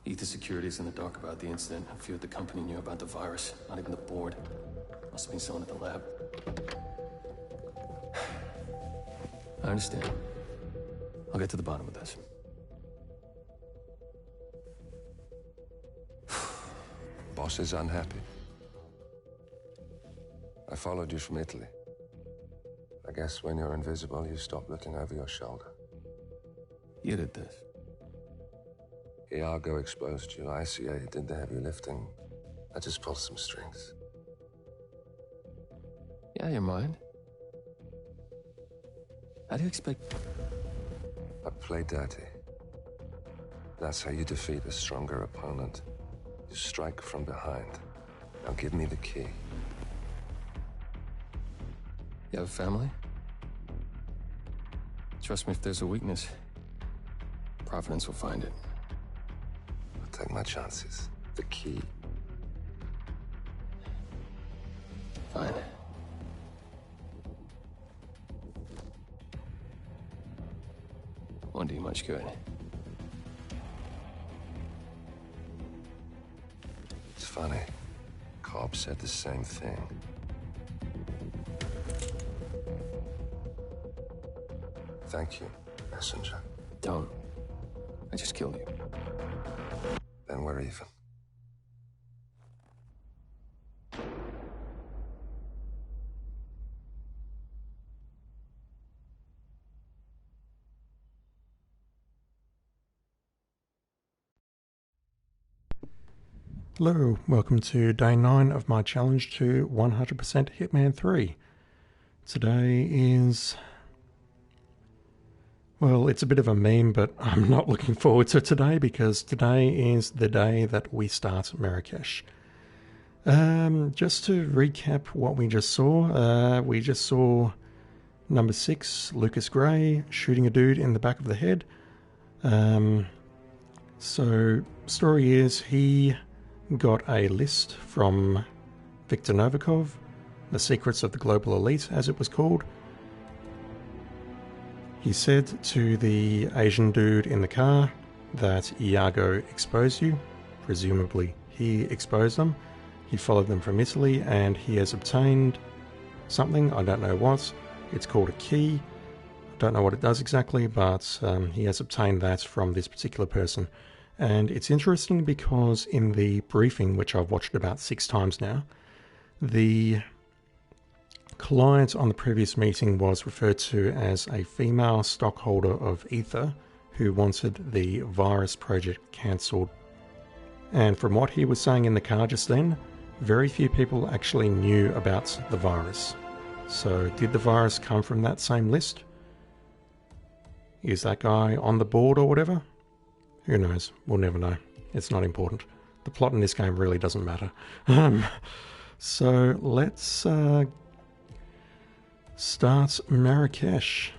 Ether Security's in the dark about the incident. A few at the company knew about the virus. Not even the board. Must have been someone at the lab. I understand. I'll get to the bottom of this. Boss is unhappy. I followed you from Italy. I guess when you're invisible, you stop looking over your shoulder. You did this. Iago exposed you. ICA did the heavy lifting. I just pulled some strings. Yeah, your mind. How do you expect... I play dirty. That's how you defeat a stronger opponent. You strike from behind. Now give me the key. You have a family? Trust me, if there's a weakness, Providence will find it. I'll take my chances. The key. Fine. Won't do you much good. It's funny. Cobb said the same thing. Thank you, messenger. Don't. I just killed you. Then we're even. Hello, welcome to day 9 of my challenge to 100% Hitman 3. Today is... well, it's a bit of a meme, but I'm not looking forward to today because today is the day that we start Marrakesh. Just to recap what we just saw number 6, Lucas Gray, shooting a dude in the back of the head. So, story is he got a list from Viktor Novikov, The Secrets of the Global Elite, as it was called. He said to the Asian dude in the car that Iago exposed you. Presumably he exposed them. He followed them from Italy and he has obtained something, I don't know what. It's called a key. Don't know what it does exactly, but he has obtained that from this particular person. And it's interesting because in the briefing, which I've watched about 6 times now, the client on the previous meeting was referred to as a female stockholder of Ether who wanted the virus project cancelled. And from what he was saying in the car just then, very few people actually knew about the virus. So did the virus come from that same list? Is that guy on the board or whatever? Who knows? We'll never know. It's not important. The plot in this game really doesn't matter. So let's start Marrakesh.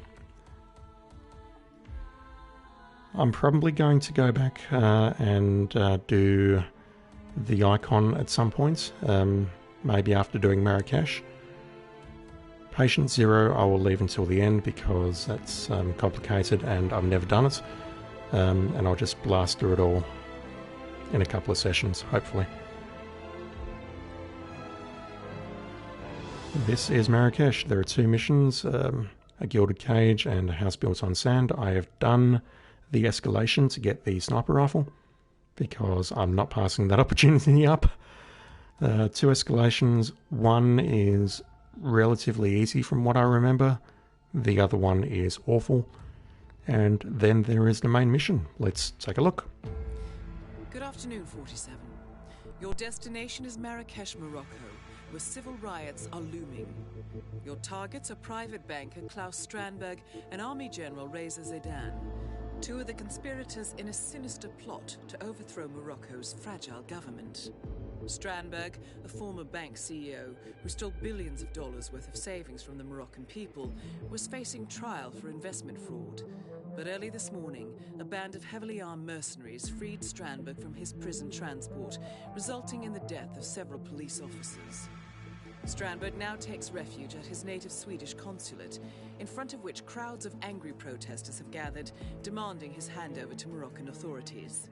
I'm probably going to go back and do the icon at some point, maybe after doing Marrakesh. Patient 0 I will leave until the end because that's complicated and I've never done it. And I'll just blast through it all in a couple of sessions, hopefully. This is Marrakesh. There are 2 missions, a gilded cage and a house built on sand. I have done the escalation to get the sniper rifle because I'm not passing that opportunity up. 2 escalations. One is relatively easy from what I remember. The other one is awful. And then there is the main mission. Let's take a look. Good afternoon, 47. Your destination is Marrakesh, Morocco, where civil riots are looming. Your targets are private banker Klaus Strandberg and Army General Reza Zaidan, 2 of the conspirators in a sinister plot to overthrow Morocco's fragile government. Strandberg, a former bank CEO who stole billions of dollars worth of savings from the Moroccan people, was facing trial for investment fraud. But early this morning, a band of heavily armed mercenaries freed Strandberg from his prison transport, resulting in the death of several police officers. Strandberg now takes refuge at his native Swedish consulate, in front of which crowds of angry protesters have gathered, demanding his handover to Moroccan authorities.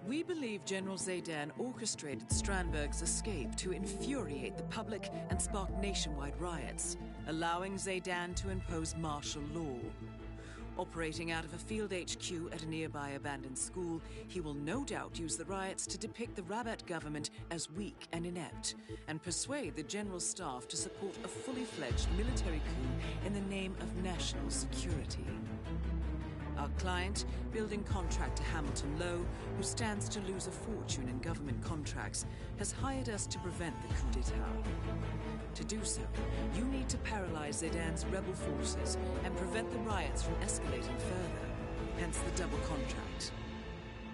We believe General Zaydan orchestrated Strandberg's escape to infuriate the public and spark nationwide riots, allowing Zaydan to impose martial law. Operating out of a field HQ at a nearby abandoned school, he will no doubt use the riots to depict the Rabat government as weak and inept, and persuade the general staff to support a fully fledged military coup in the name of national security. Our client, building contractor Hamilton Lowe, who stands to lose a fortune in government contracts, has hired us to prevent the coup d'etat. To do so, you need to paralyze Zaydan's rebel forces and prevent the riots from escalating further, hence the double contract.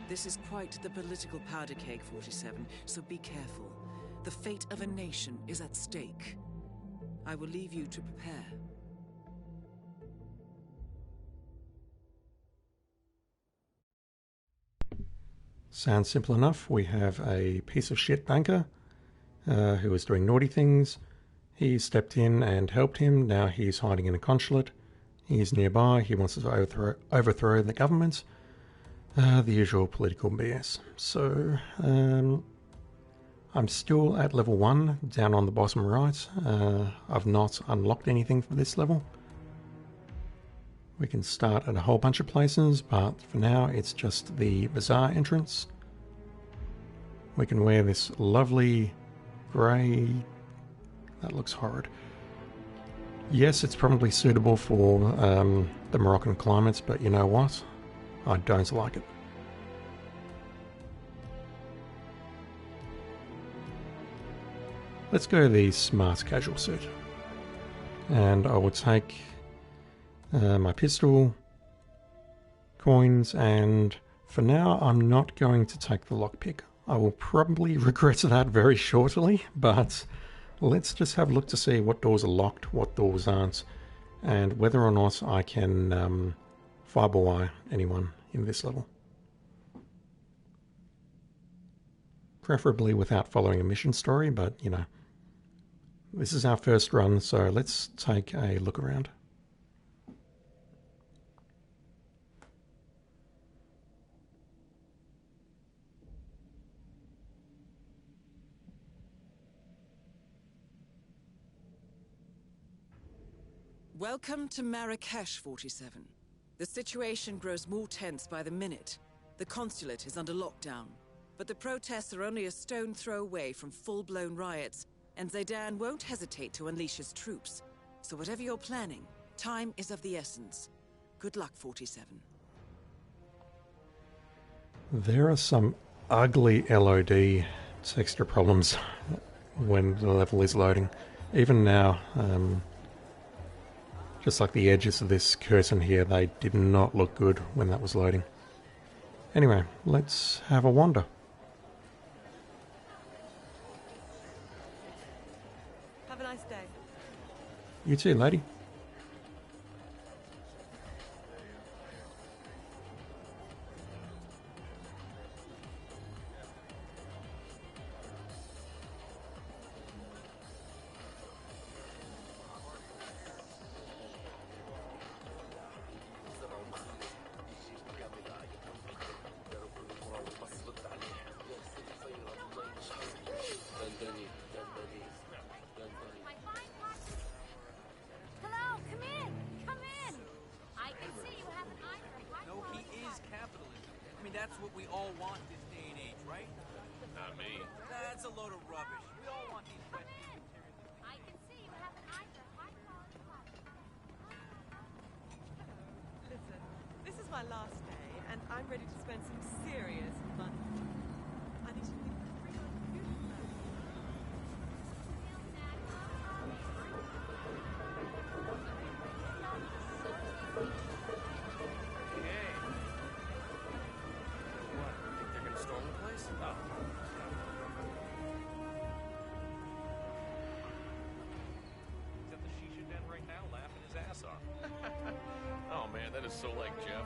This is quite the political powder keg, 47, so be careful. The fate of a nation is at stake. I will leave you to prepare. Sounds simple enough. We have a piece of shit banker who was doing naughty things. He stepped in and helped him. Now he's hiding in a consulate. He's nearby. He wants to overthrow the government. The usual political BS. So, I'm still at level 1, down on the bottom right. I've not unlocked anything for this level. We can start at a whole bunch of places, but for now it's just the bazaar entrance. We can wear this lovely grey... that looks horrid. Yes, it's probably suitable for the Moroccan climates, but you know what? I don't like it. Let's go the smart casual suit. And I will take my pistol, coins, and for now I'm not going to take the lockpick. I will probably regret that very shortly, but let's just have a look to see what doors are locked, what doors aren't, and whether or not I can fireball anyone in this level. Preferably without following a mission story, but you know, this is our first run, so let's take a look around. Welcome to Marrakesh, 47. The situation grows more tense by the minute. The consulate is under lockdown, but the protests are only a stone throw away from full-blown riots, and Zaydan won't hesitate to unleash his troops. So whatever you're planning, time is of the essence. Good luck, 47. There are some ugly LOD texture problems when the level is loading. Even now, just like the edges of this curtain here, they did not look good when that was loading. Anyway, let's have a wander. Have a nice day. You too, lady. That's what we all want this day and age, right? Not me. That's a load of rubbish. We all want these red I can see you have an eye for high-quality coffee. Listen, this is my last day, and I'm ready to spend some serious money. I need to leave every beautiful man. Oh man, that is so like Jeff.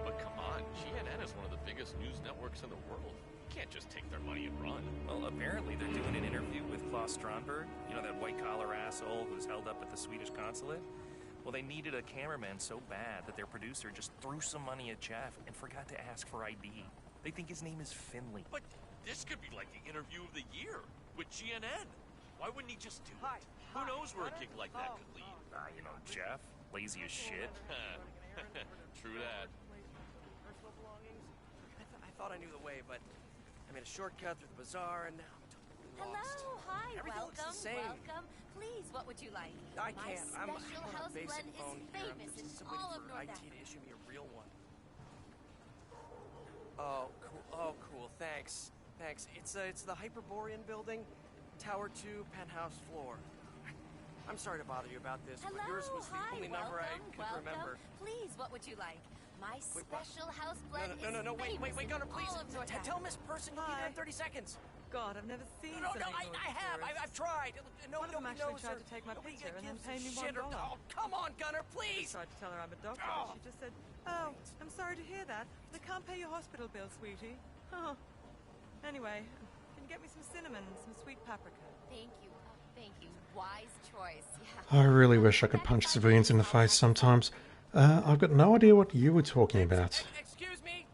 But come on, CNN is one of the biggest news networks in the world. You can't just take their money and run. Well, apparently they're doing an interview with Klaus Strandberg. You know, that white-collar asshole who's held up at the Swedish consulate? Well, they needed a cameraman so bad that their producer just threw some money at Jeff and forgot to ask for ID. They think his name is Finley. But this could be like the interview of the year with GNN. Why wouldn't he just do it? Who knows where a gig like that could lead? You know, Jeff, lazy as shit. True that. I thought I knew the way, but I made a shortcut through the bazaar, and now I'm totally lost. Hello, hi, Everything looks the same. welcome. Please, what would you like? I My can't. I'm special on a house basic blend phone is here. I'm famous in just all waiting of for North IT Africa. to issue me a real one. Oh, cool. Oh, cool. Thanks. Thanks. It's the Hyperborean building, Tower 2, penthouse floor. I'm sorry to bother you about this, Hello, but yours was the hi, only number I could welcome. remember. Please, what would you like? My Wait, what? special house blend No, is wait, Gunner, please. all of North Tell Miss Person you'll be there in 30 seconds. God, I've never seen No, something more I have. tourist. I've tried. No, One of them nobody actually knows tried her. to take my Nobody picture and then gives pay me a shit or- $1. Oh, come on, Gunner, I please. tried to tell her I'm a doctor. Oh. She just said, "Oh, I'm sorry to hear that. They can't pay your hospital bill, sweetie." Oh. Anyway, can you get me some cinnamon and some sweet paprika? Thank you. Thank you. Wise choice. Yeah. I really wish I could punch civilians in the face sometimes. I've got no idea what you were talking about. Excuse me.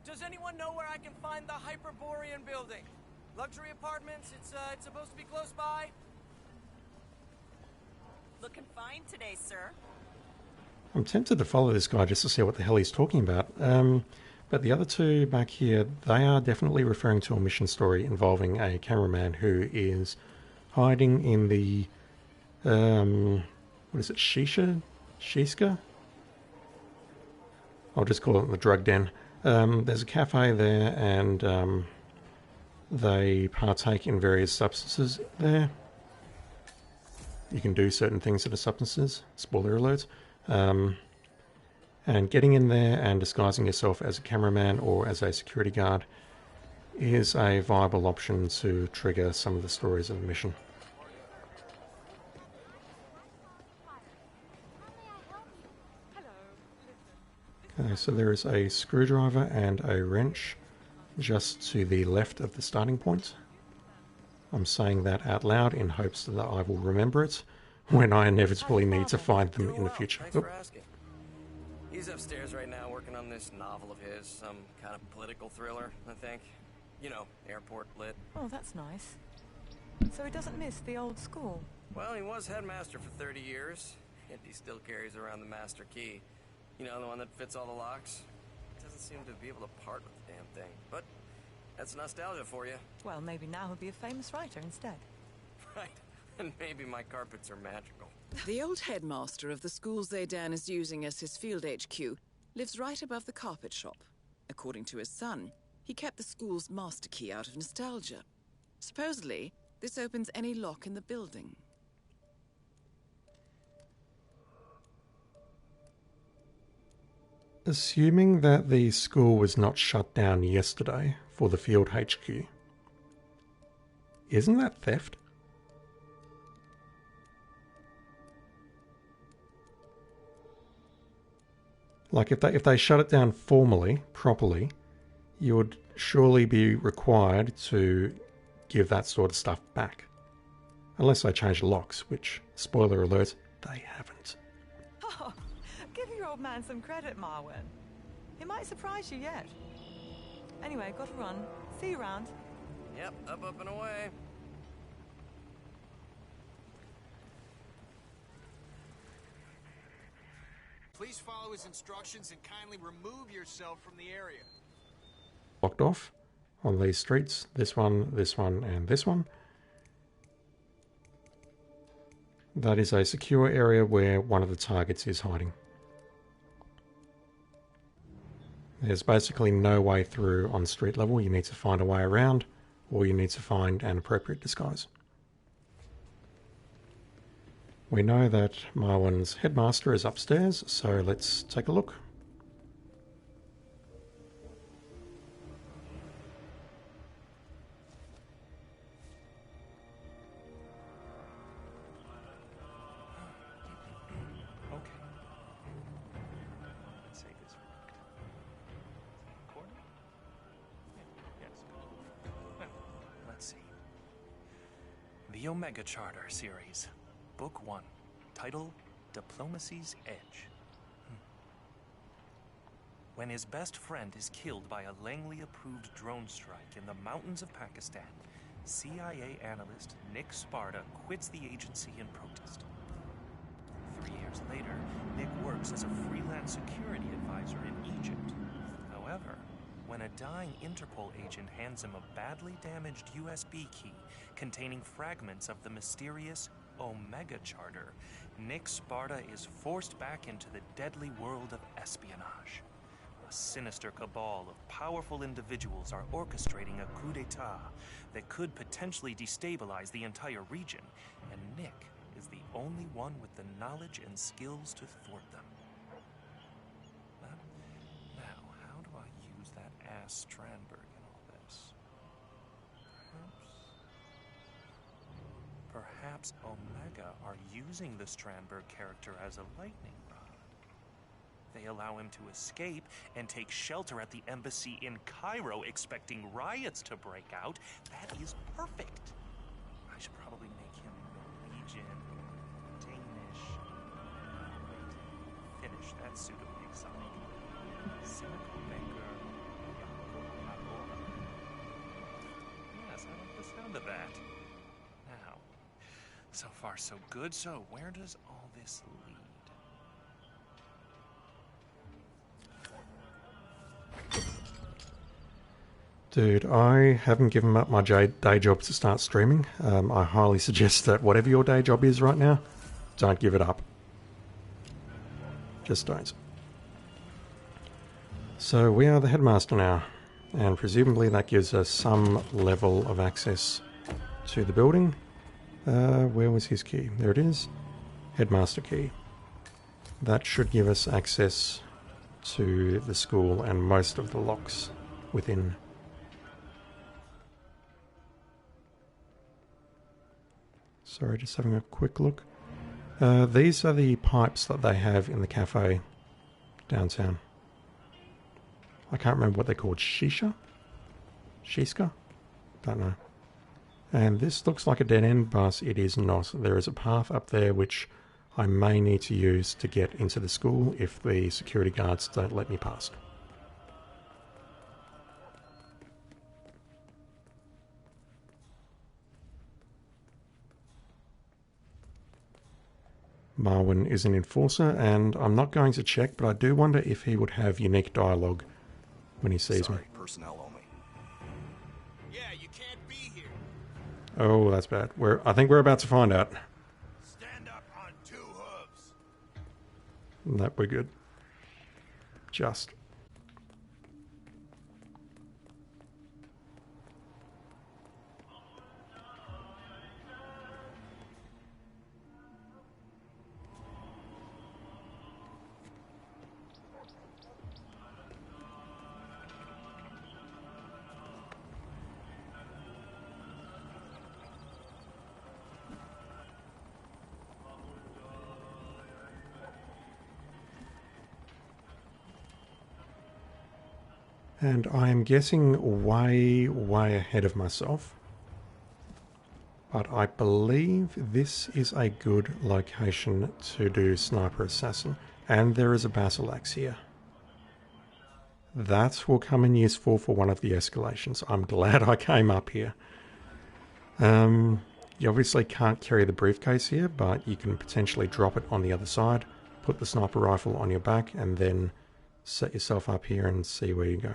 Does anyone know where I can find the Hyperborean building? Luxury apartments. It's supposed to be close by. Looking fine today, sir. I'm tempted to follow this guy just to see what the hell he's talking about. But the other two back here, they are definitely referring to a mission story involving a cameraman who is hiding in the, what is it, Shiska? I'll just call it the drug den. There's a cafe there, and they partake in various substances there. You can do certain things to the substances, spoiler alert. And getting in there and disguising yourself as a cameraman or as a security guard is a viable option to trigger some of the stories of the mission. Okay, so there is a screwdriver and a wrench just to the left of the starting point. I'm saying that out loud in hopes that I will remember it when I inevitably need to find them in the future. Thanks for asking. He's upstairs right now working on this novel of his, some kind of political thriller, I think. You know, airport lit. Oh, that's nice. So he doesn't miss the old school. Well, he was headmaster for 30 years, and he still carries around the master key. You know, the one that fits all the locks. Doesn't seem to be able to part with the damn thing, but that's nostalgia for you. Well, maybe now he'll be a famous writer instead. Right, and maybe my carpets are magical. The old headmaster of the school Zaydan is using as his field HQ lives right above the carpet shop. According to his son, he kept the school's master key out of nostalgia. Supposedly, this opens any lock in the building. Assuming that the school was not shut down yesterday for the field HQ, isn't that theft? Like if they shut it down formally, properly, you would surely be required to give that sort of stuff back. Unless they change the locks, which, spoiler alert, they haven't. Oh, give your old man some credit, Marwan. He might surprise you yet. Anyway, got to run. See you around. Yep, up and away. Please follow his instructions and kindly remove yourself from the area. Blocked off on these streets, this one, and this one. That is a secure area where one of the targets is hiding. There's basically no way through on street level. You need to find a way around, or you need to find an appropriate disguise. We know that Marwan's headmaster is upstairs, so let's take a look. Okay. Let's say this worked. Recording? Yes. Well, let's see. The Omega Charter series. Book 1, title Diplomacy's Edge. when his best friend is killed by a Langley-approved drone strike in the mountains of Pakistan, CIA analyst Nick Sparta quits the agency in protest. 3 years later, Nick works as a freelance security advisor in Egypt. However, when a dying Interpol agent hands him a badly damaged USB key containing fragments of the mysterious Omega Charter, Nick Sparta is forced back into the deadly world of espionage. A sinister cabal of powerful individuals are orchestrating a coup d'etat that could potentially destabilize the entire region, and Nick is the only one with the knowledge and skills to thwart them. Now, how do I use that ass Strandberg in all this? Perhaps Omega are using the Strandberg character as a lightning rod. They allow him to escape and take shelter at the embassy in Cairo, expecting riots to break out. That is perfect. I should probably make him Norwegian, Danish. Wait, Finnish. That's suitably exotic. Cynical banker. Yes, I like the sound of that. Now, so far so good. So where does all this lead? Dude, I haven't given up my day job to start streaming. I highly suggest that whatever your day job is right now, don't give it up. Just don't. So we are the headmaster now, and presumably that gives us some level of access to the building. Where was his key? There it is. Headmaster key. That should give us access to the school and most of the locks within. Sorry, just having a quick look. These are the pipes that they have in the cafe downtown. I can't remember what they're called. Shisha? Shiska? Don't know. And this looks like a dead end, but it is not. There is a path up there which I may need to use to get into the school if the security guards don't let me past. Marwin is an enforcer, and I'm not going to check, but I do wonder if he would have unique dialogue when he sees me. Personnel only. Yeah, you can't be here. Oh, that's bad. I think we're about to find out. Stand up on 2 hooves. That we're good. Just. And I am guessing way ahead of myself. But I believe this is a good location to do Sniper Assassin. And there is a Battle Axe here. That will come in useful for one of the escalations. I'm glad I came up here. You obviously can't carry the briefcase here, but you can potentially drop it on the other side, put the sniper rifle on your back, and then set yourself up here and see where you go.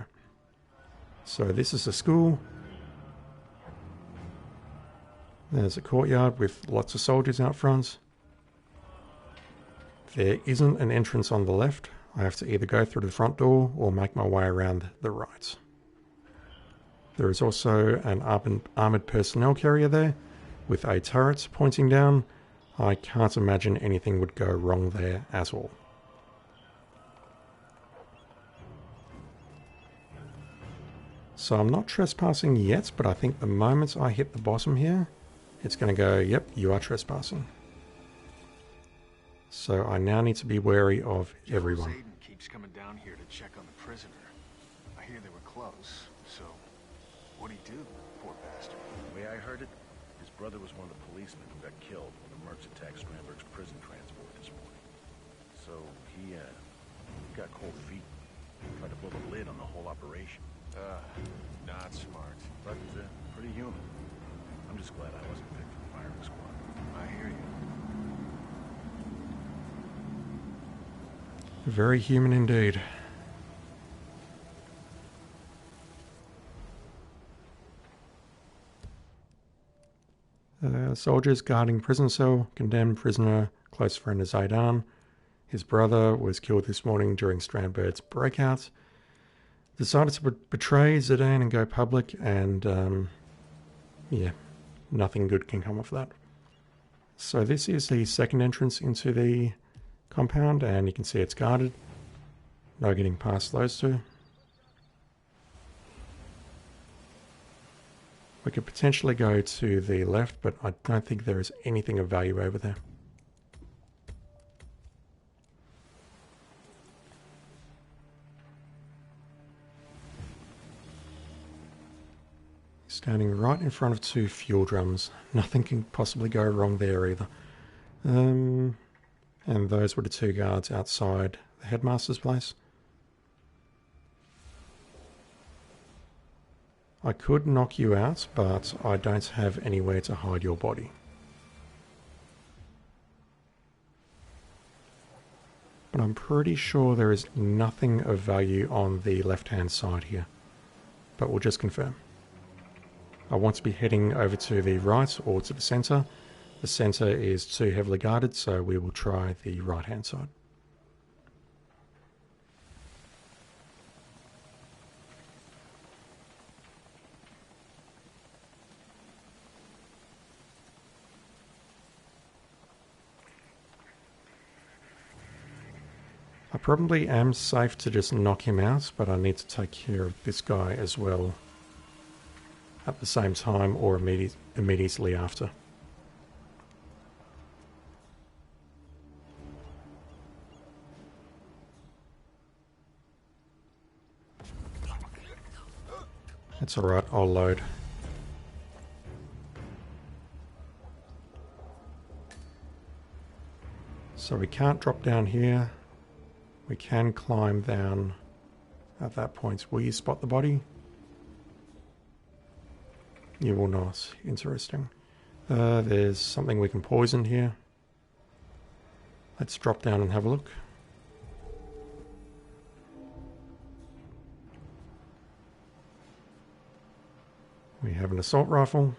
So this is a school. There's a courtyard with lots of soldiers out front. There isn't an entrance on the left. I have to either go through the front door or make my way around the right. There is also an armoured personnel carrier there with a turret pointing down. I can't imagine anything would go wrong there at all. So I'm not trespassing yet, but I think the moment I hit the bottom here, it's going to go, yep, you are trespassing. So I now need to be wary of everyone. Aiden keeps coming down here to check on the prisoner. I hear they were close, so what'd he do, poor bastard? The way I heard it, his brother was one of the policemen who got killed when the mercs attacked Strandberg's prison transport this morning. So he got cold feet. Tried to blow the lid on the whole operation. Not smart. But pretty human. I'm just glad I wasn't picked for the firing squad. I hear you. Very human indeed. Soldiers guarding prison cell, condemned prisoner, close friend of Zaidan. His brother was killed this morning during Strandbird's breakout. Decided to betray Zidane and go public, and yeah, nothing good can come of that. So this is the second entrance into the compound, and you can see it's guarded. No getting past those two. We could potentially go to the left, but I don't think there is anything of value over there. Standing right in front of two fuel drums. Nothing can possibly go wrong there either. And those were the two guards outside the headmaster's place. I could knock you out, but I don't have anywhere to hide your body. But I'm pretty sure there is nothing of value on the left-hand side here. But we'll just confirm. I want to be heading over to the right or to the centre. The centre is too heavily guarded, so we will try the right-hand side. I probably am safe to just knock him out, but I need to take care of this guy as well at the same time or immediately after. That's alright, I'll load. So we can't drop down here. We can climb down at that point. Will you spot the body? You will not. Interesting. There's something we can poison here. Let's drop down and have a look. We have an assault rifle.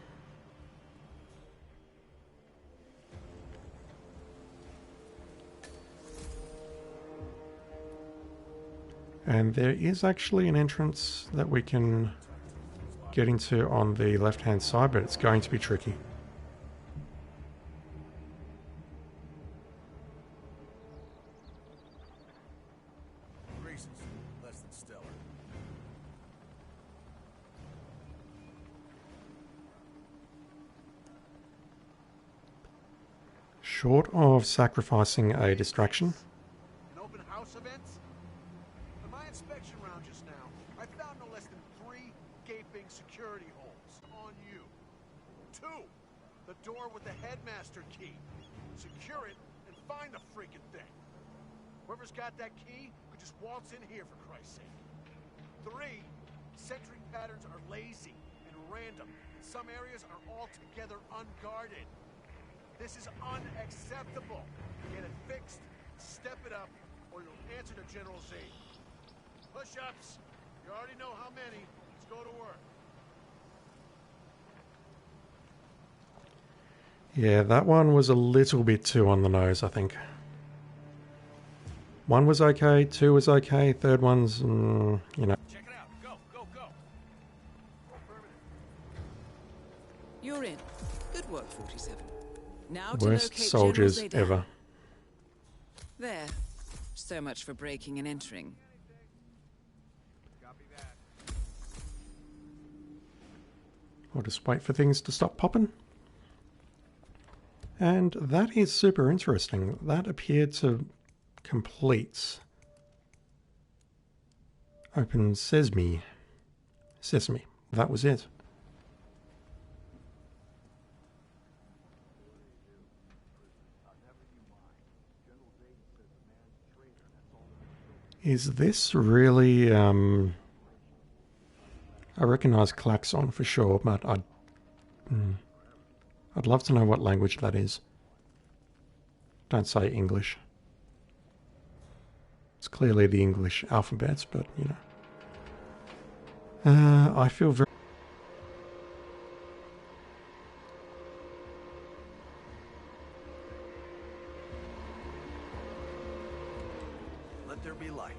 And there is actually an entrance that we can get into on the left-hand side, but it's going to be tricky. Reasons less than stellar. Short of sacrificing a distraction. An open house events? In my inspection round just now, I found no less than 3 gaping security holes on you. 2, the door with the headmaster key. Secure it and find the freaking thing. Whoever's got that key could just waltz in here, for Christ's sake. 3, sentry patterns are lazy and random. Some areas are altogether unguarded. This is unacceptable. Get it fixed, step it up, or you'll answer to General Z. Push-ups. You already know how many. Let's go to work. Yeah, that one was a little bit too on the nose, I think. 1 was okay, 2 was okay, 3rd one's, you know. Check it out. Go, go, go. You're in. Good work, 47. Now Worst to locate soldiers General Zaidan. ever. There. So much for breaking and entering. Copy that. I'll just wait for things to stop popping. And that is super interesting. That appeared to complete Open Sesame. Sesame. That was it. Is this really, I recognise klaxon for sure, but I'd love to know what language that is. Don't say English. It's clearly the English alphabet, but, you know. I feel very... Let there be light.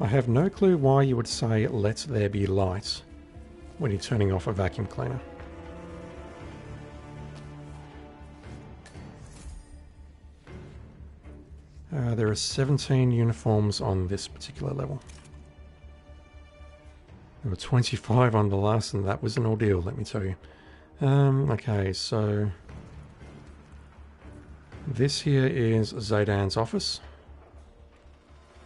I have no clue why you would say, let there be light, when you're turning off a vacuum cleaner. There are 17 uniforms on this particular level. There were 25 on the last, and that was an ordeal, let me tell you. Okay, so... this here is Zaydan's office.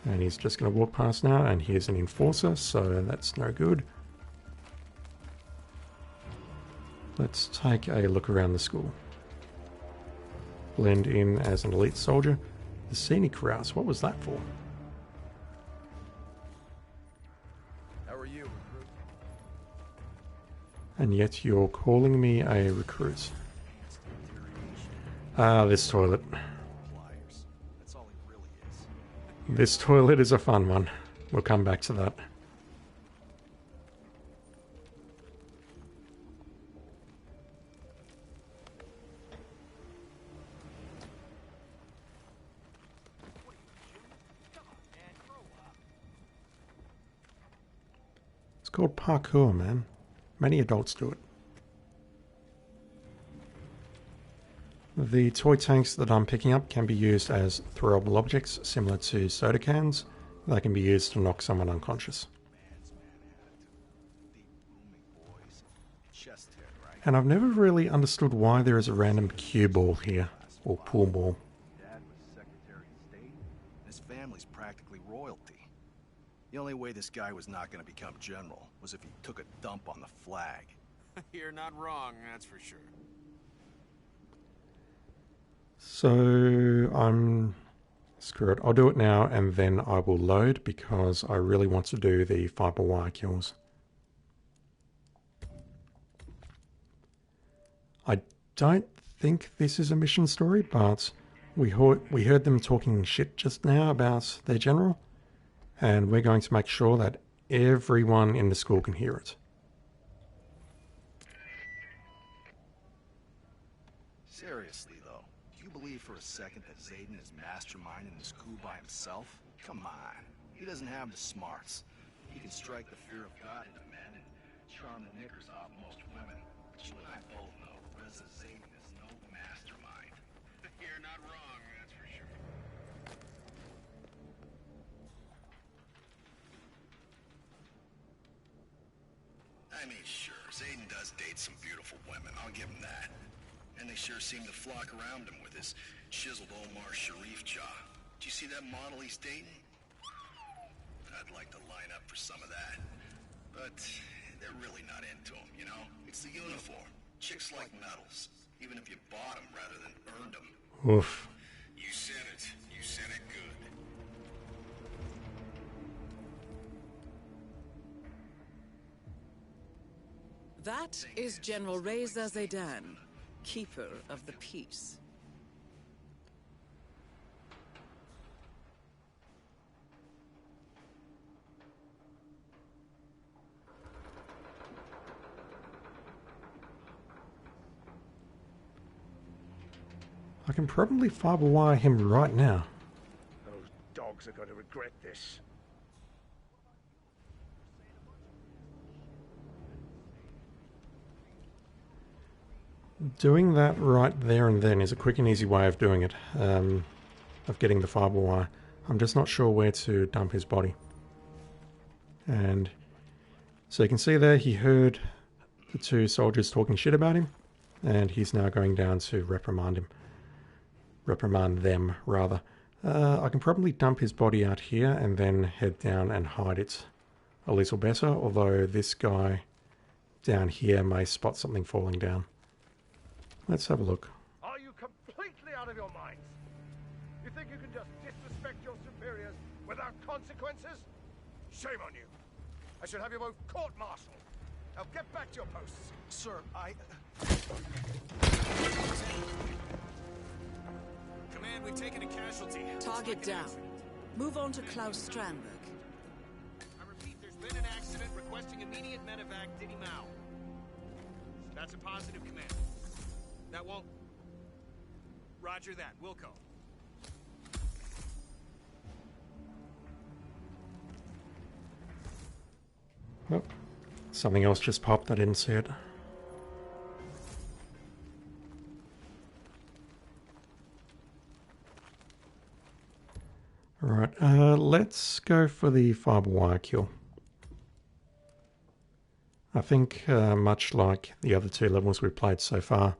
And he's just going to walk past now, and here's an enforcer, so that's no good. Let's take a look around the school. Blend in as an elite soldier. The scenic routes, what was that for? How are you? And yet you're calling me a recruit. Ah, this toilet. This toilet is a fun one. We'll come back to that. It's called parkour, man. Many adults do it. The toy tanks that I'm picking up can be used as throwable objects, similar to soda cans. They can be used to knock someone unconscious. And I've never really understood why there is a random cue ball here, or pool ball. Dad was Secretary of State. His family's practically royalty. The only way this guy was not going to become general was if he took a dump on the flag. You're not wrong, that's for sure. So screw it. I'll do it now and then I will load because I really want to do the fiber wire kills. I don't think this is a mission story, but we heard them talking shit just now about their general, and we're going to make sure that everyone in the school can hear it. Seriously, though, do you believe for a second that Zayden is masterminding this coup by himself? Come on. He doesn't have the smarts. He can strike the fear of God into men and charm the knickers off most women. But you and I both know Reza Zayden is no mastermind. You're not wrong, that's for sure. I mean, sure, Zayden does date some beautiful women, I'll give him that. And they sure seem to flock around him with his chiseled Omar Sharif jaw. Do you see that model he's dating? I'd like to line up for some of that. But they're really not into him, you know? It's the uniform. Chicks like medals, even if you bought them rather than earned them. Oof. You said it. You said it good. That is General Reza Zaydan, Keeper of the Peace. I can probably fiber wire him right now. Those dogs are going to regret this. Doing that right there and then is a quick and easy way of doing it, of getting the fiber wire. I'm just not sure where to dump his body. And so you can see there he heard the two soldiers talking shit about him, and he's now going down to reprimand him. Reprimand them, rather. I can probably dump his body out here and then head down and hide it a little better, although this guy down here may spot something falling down. Let's have a look. Are you completely out of your minds? think you can just disrespect your superiors without consequences? Shame on you. I should have you both court-martialed. Now get back to your posts. Sir, Command, we've taken a casualty. Target down. Move on to Klaus Strandberg. I repeat, there's been an accident requesting immediate medevac Diddy Mao. That's a positive command. That won't... Roger that. Wilco. Oh, something else just popped. I didn't see it. Alright, let's go for the fiber wire kill. I think, much like the other two levels we've played so far,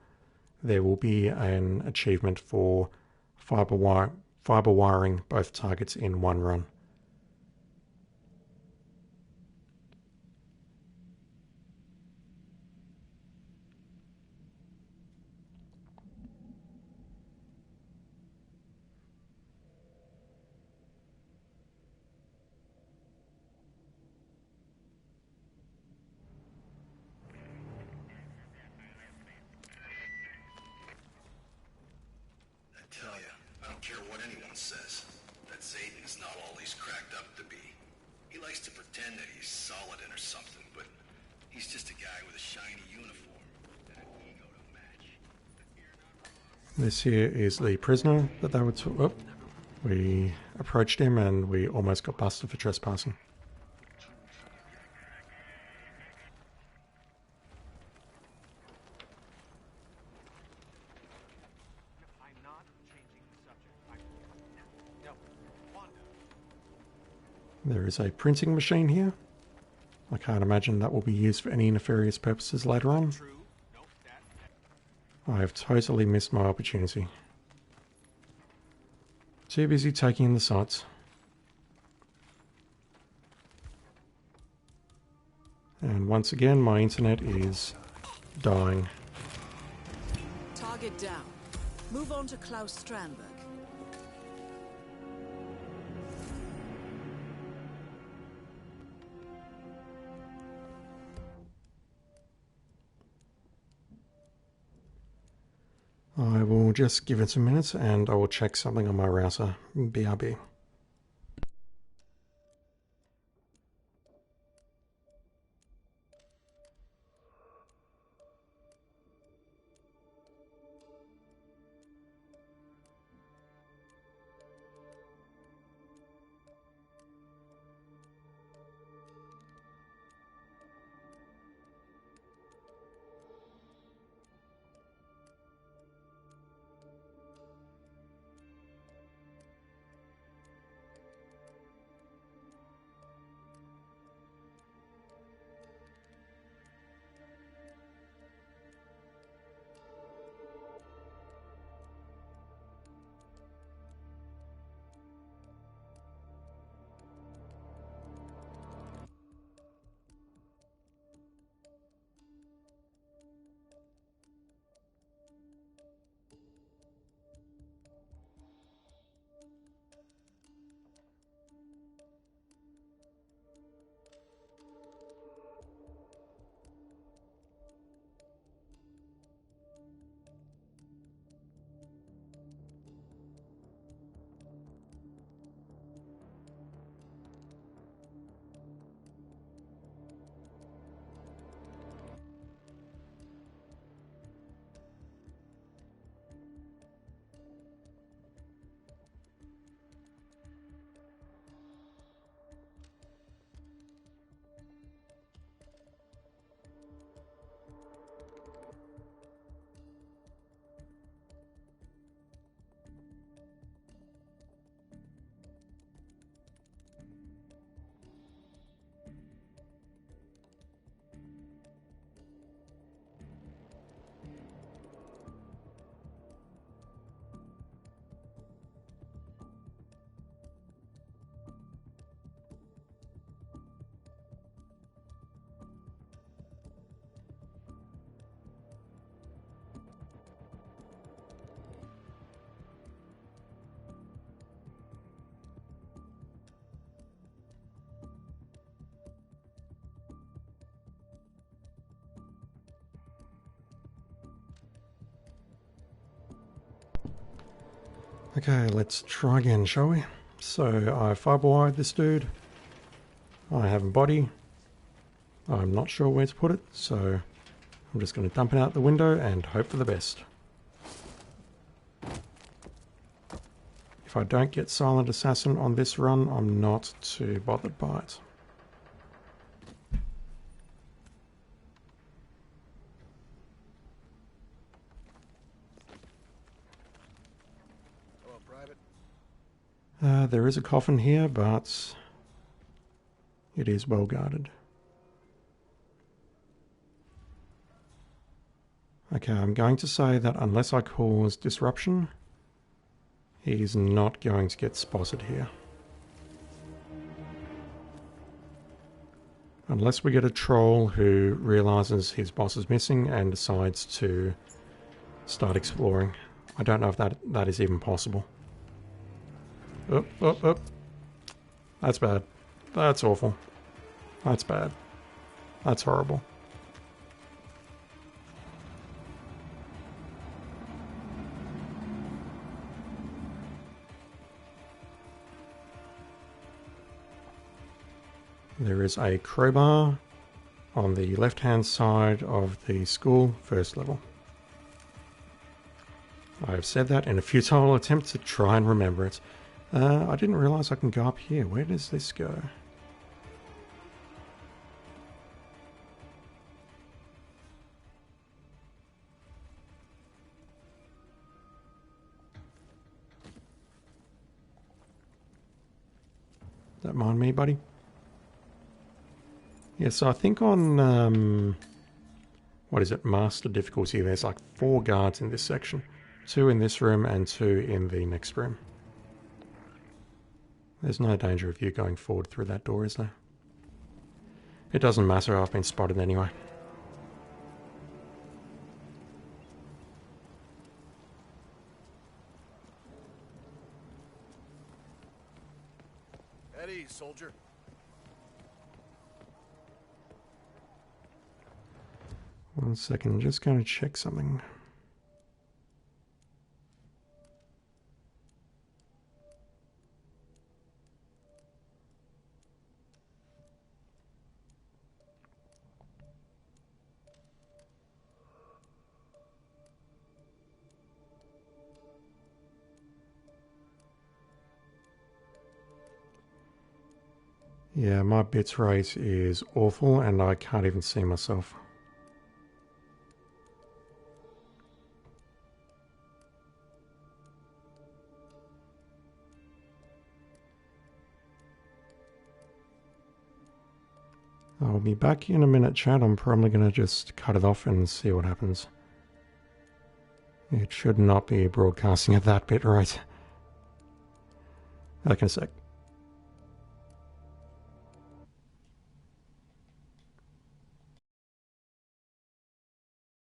there will be an achievement for fiber wiring both targets in one run. Tell you, I don't care what anyone says. That Zayden is not all he's cracked up to be. He likes to pretend that he's Saladin or something, but he's just a guy with a shiny uniform and an ego to match. This here is the prisoner that they were we approached him and we almost got busted for trespassing. There is a printing machine here. I can't imagine that will be used for any nefarious purposes later on. I have totally missed my opportunity. Too busy taking in the sights. And once again, my internet is dying. Target down. Move on to Klaus Strandberg. I will just give it some minutes and I will check something on my router. BRB. Okay, let's try again, shall we? So I fiber-wired this dude. I have a body. I'm not sure where to put it, so I'm just going to dump it out the window and hope for the best. If I don't get Silent Assassin on this run, I'm not too bothered by it. Hello, Private. There is a coffin here, but it is well guarded. Okay, I'm going to say that unless I cause disruption, he's not going to get spotted here. Unless we get a troll who realizes his boss is missing and decides to start exploring. I don't know if that is even possible. Oh. That's bad. That's awful. That's bad. That's horrible. There is a crowbar on the left-hand side of the school, first level. I have said that in a futile attempt to try and remember it. I didn't realise I can go up here. Where does this go? Don't mind me, buddy. Yeah, so I think on, what is it, Master difficulty, there's like 4 guards in this section. 2 in this room and 2 in the next room. There's no danger of you going forward through that door, is there? It doesn't matter, I've been spotted anyway. Eddie, soldier. One second, I'm just going to check something. Yeah, my bits rate is awful and I can't even see myself. I'll be back in a minute, chat. I'm probably going to just cut it off and see what happens. It should not be broadcasting at that bit rate. Back in a sec.